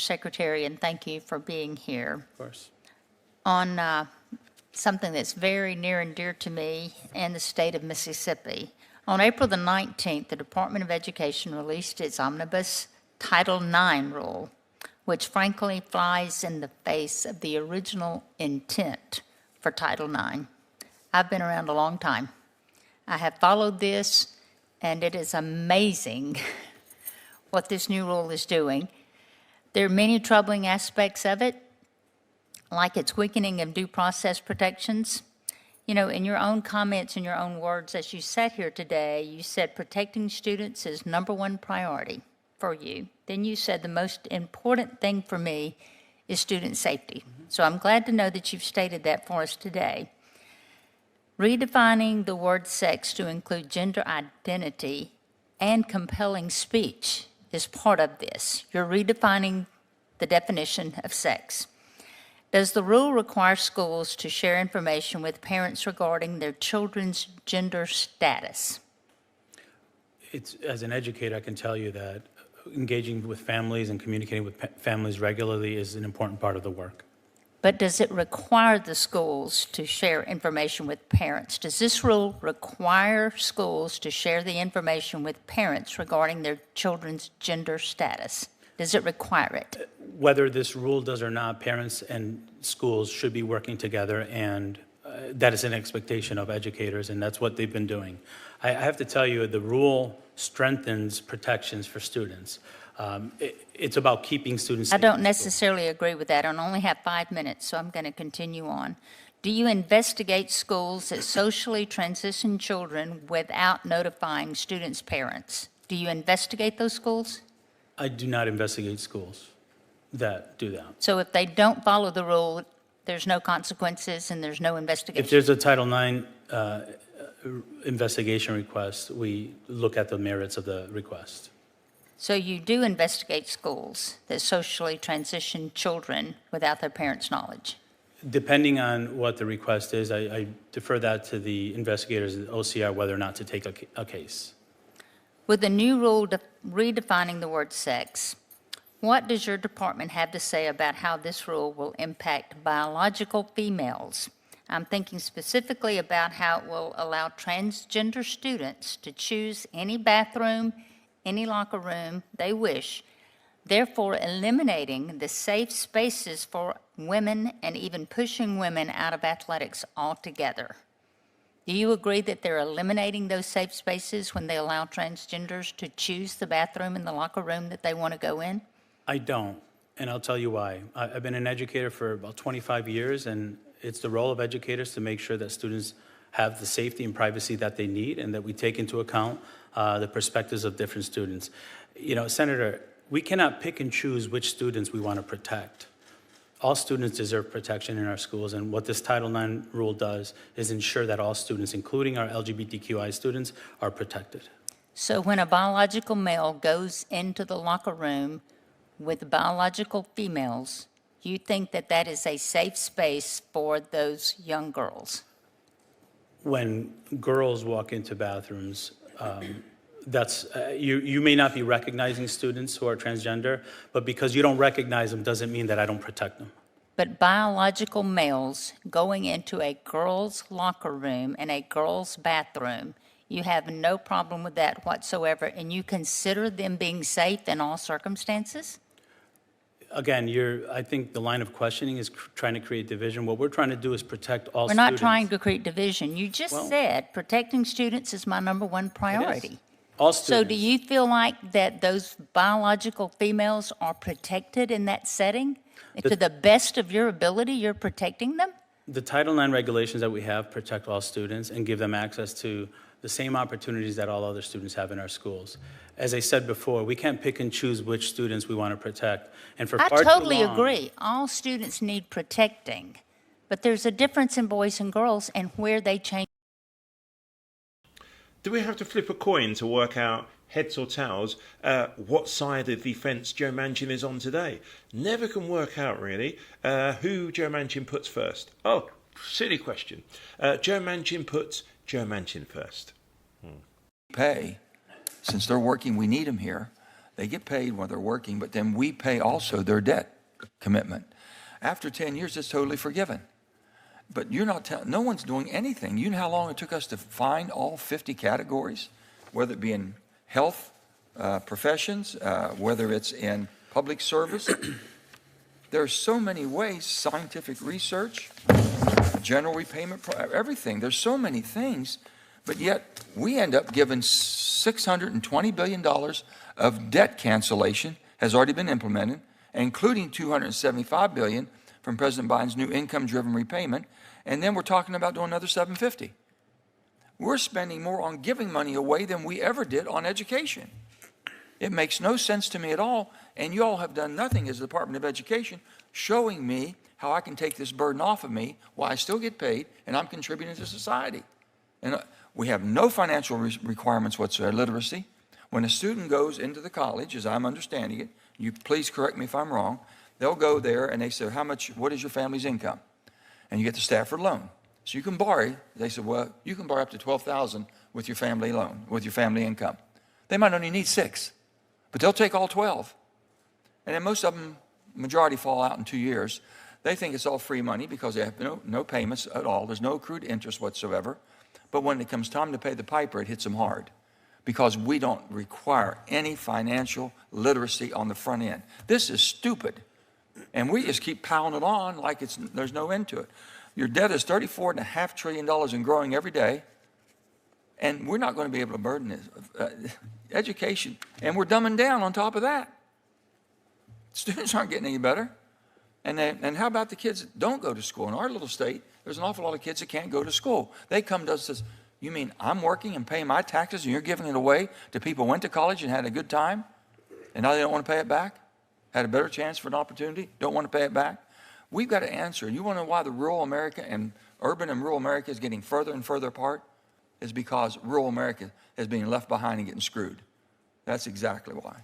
Secretary, and thank you for being here. Of course. On something that's very near and dear to me and the state of Mississippi. On April the 19th, the Department of Education released its omnibus Title IX rule, which frankly flies in the face of the original intent for Title IX. I've been around a long time. I have followed this, and it is amazing what this new rule is doing. There are many troubling aspects of it, like its weakening of due process protections. You know, in your own comments, in your own words, as you sat here today, you said protecting students is #1 priority for you. Then you said the most important thing for me is student safety. So I'm glad to know that you've stated that for us today. Redefining the word sex to include gender identity and compelling speech is part of this. You're redefining the definition of sex. Does the rule require schools to share information with parents regarding their children's gender status? As an educator, I can tell you that engaging with families and communicating with families regularly is an important part of the work. But does it require the schools to share information with parents? Does this rule require schools to share the information with parents regarding their children's gender status? Does it require it? Whether this rule does or not, parents and schools should be working together, and that is an expectation of educators, and that's what they've been doing. I have to tell you, the rule strengthens protections for students. It's about keeping students safe. I don't necessarily agree with that. I only have 5 minutes, so I'm going to continue on. Do you investigate schools that socially transition children without notifying students' parents? Do you investigate those schools? I do not investigate schools that do that. So if they don't follow the rule, there's no consequences and there's no investigation? If there's a Title IX investigation request, we look at the merits of the request. So you do investigate schools that socially transition children without their parents' knowledge? Depending on what the request is, I defer that to the investigators at OCR whether or not to take a case. With the new rule redefining the word sex, what does your department have to say about how this rule will impact biological females? I'm thinking specifically about how it will allow transgender students to choose any bathroom, any locker room they wish, therefore eliminating the safe spaces for women and even pushing women out of athletics altogether. Do you agree that they're eliminating those safe spaces when they allow transgenders to choose the bathroom and the locker room that they want to go in? I don't, and I'll tell you why. I've been an educator for about 25 years, and it's the role of educators to make sure that students have the safety and privacy that they need and that we take into account the perspectives of different students. You know, Senator, we cannot pick and choose which students we want to protect. All students deserve protection in our schools, and what this Title IX rule does is ensure that all students, including our LGBTQI students, are protected. So when a biological male goes into the locker room with biological females, you think that that is a safe space for those young girls? When girls walk into bathrooms, you may not be recognizing students who are transgender, but because you don't recognize them doesn't mean that I don't protect them. But biological males going into a girl's locker room and a girl's bathroom, you have no problem with that whatsoever, and you consider them being safe in all circumstances? Again, I think the line of questioning is trying to create division. What we're trying to do is protect all We're students. not trying to create division. You just said protecting students is my #1 priority. All students. So do you feel like that those biological females are protected in that setting? To the best of your ability, you're protecting them? The Title IX regulations that we have protect all students and give them access to the same opportunities that all other students have in our schools. As I said before, we can't pick and choose which students we want to protect. And for I far totally too long, agree. All students need protecting. But there's a difference in boys and girls and where they change. Do we have to flip a coin to work out, heads or tails, what side of the fence Joe Manchin is on today? Never can work out, really, who Joe Manchin puts first. Oh, silly question. Joe Manchin puts Joe Manchin first. Pay, since they're working, we need them here. They get paid when they're working, but then we pay also their debt commitment. After 10 years, it's totally forgiven. But you're not telling, no one's doing anything. You know how long it took us to find all 50 categories, whether it be in health professions, whether it's in public service. There are so many ways, scientific research, general repayment, everything. There's so many things, but yet we end up giving $620 billion of debt cancellation has already been implemented, including $275 billion from President Biden's new income-driven repayment, and then we're talking about doing another $750. We're spending more on giving money away than we ever did on education. It makes no sense to me at all, and you all have done nothing as the Department of Education showing me how I can take this burden off of me while I still get paid and I'm contributing to society. And we have no financial requirements whatsoever, literacy. When a student goes into the college, as I'm understanding it, you please correct me if I'm wrong, they'll go there and they say, what is your family's income? And you get the Stafford loan. So you can borrow, they said, well, you can borrow up to $12,000 with your family loan, with your family income. They might only need 6, but they'll take all 12. And then most of them, majority fall out in 2 years. They think it's all free money because they have no payments at all. There's no accrued interest whatsoever. But when it comes time to pay the piper, it hits them hard because we don't require any financial literacy on the front end. This is stupid. And we just keep piling it on like there's no end to it. Your debt is $34.5 trillion and growing every day. And we're not going to be able to burden this education. And we're dumbing down on top of that. Students aren't getting any better. And how about the kids that don't go to school? In our little state, there's an awful lot of kids that can't go to school. They come to us and says, you mean I'm working and paying my taxes and you're giving it away to people who went to college and had a good time? And now they don't want to pay it back? Had a better chance for an opportunity? Don't want to pay it back? We've got to answer. You want to know why the rural America and urban and rural America is getting further and further apart? Is because rural America is being left behind and getting screwed. That's exactly why.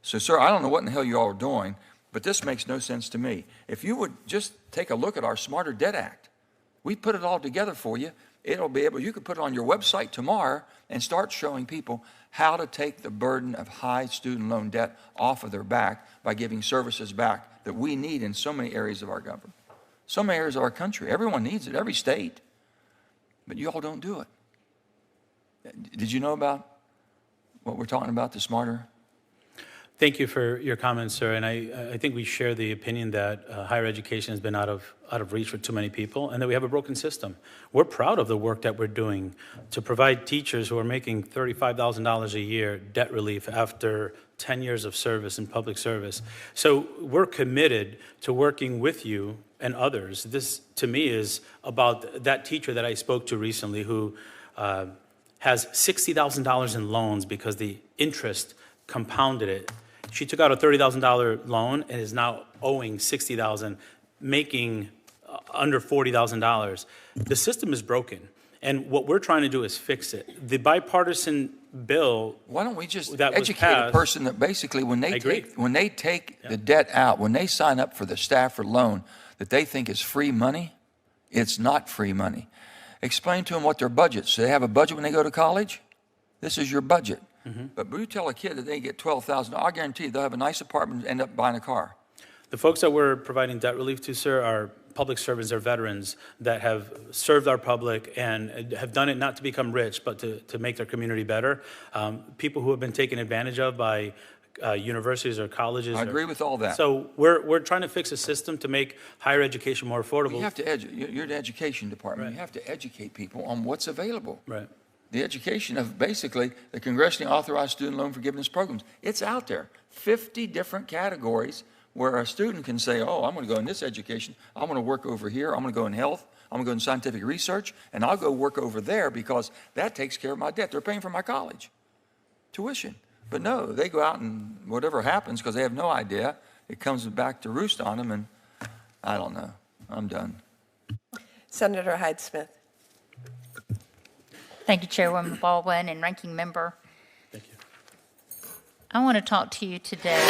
So, sir, I don't know what in the hell you all are doing, but this makes no sense to me. If you would just take a look at our Smarter Debt Act, we put it all together for you. It'll be able, you could put it on your website tomorrow and start showing people how to take the burden of high student loan debt off of their back by giving services back that we need in so many areas of our government, so many areas of our country. Everyone needs it, every state, but you all don't do it. Did you know about what we're talking about, the Smarter? Thank you for your comments, sir. And I think we share the opinion that higher education has been out of reach for too many people and that we have a broken system. We're proud of the work that we're doing to provide teachers who are making $35,000 a year debt relief after 10 years of service in public service. So we're committed to working with you and others. This, to me, is about that teacher that I spoke to recently who has $60,000 in loans because the interest compounded it. She took out a $30,000 loan and is now owing $60,000, making under $40,000. The system is broken, and what we're trying to do is fix it. The bipartisan bill. Why don't we just that educate a person that basically when they take the debt out, when they sign up for the Stafford loan that they think is free money, it's not free money. Explain to them what their budget. So they have a budget when they go to college? This is your budget. Mm-hmm. But you tell a kid that they get $12,000, I guarantee you they'll have a nice apartment and end up buying a car. The folks that we're providing debt relief to, sir, are public servants, they're veterans that have served our public and have done it not to become rich, but to make their community better. People who have been taken advantage of by universities or colleges. I agree with all that. So we're trying to fix a system to make higher education more affordable. You have to you're the education department. Right. You have to educate people on what's available. Right. The education of basically the congressionally authorized student loan forgiveness programs. It's out there. 50 different categories where a student can say, oh, I'm going to go in this education. I'm going to work over here. I'm going to go in health. I'm going to go in scientific research. And I'll go work over there because that takes care of my debt. They're paying for my college tuition. But no, they go out and whatever happens because they have no idea. It comes back to roost on them. And I don't know. I'm done. Senator Hyde-Smith. Thank you, Chairwoman Baldwin and Ranking Member. Thank you. I want to talk to you today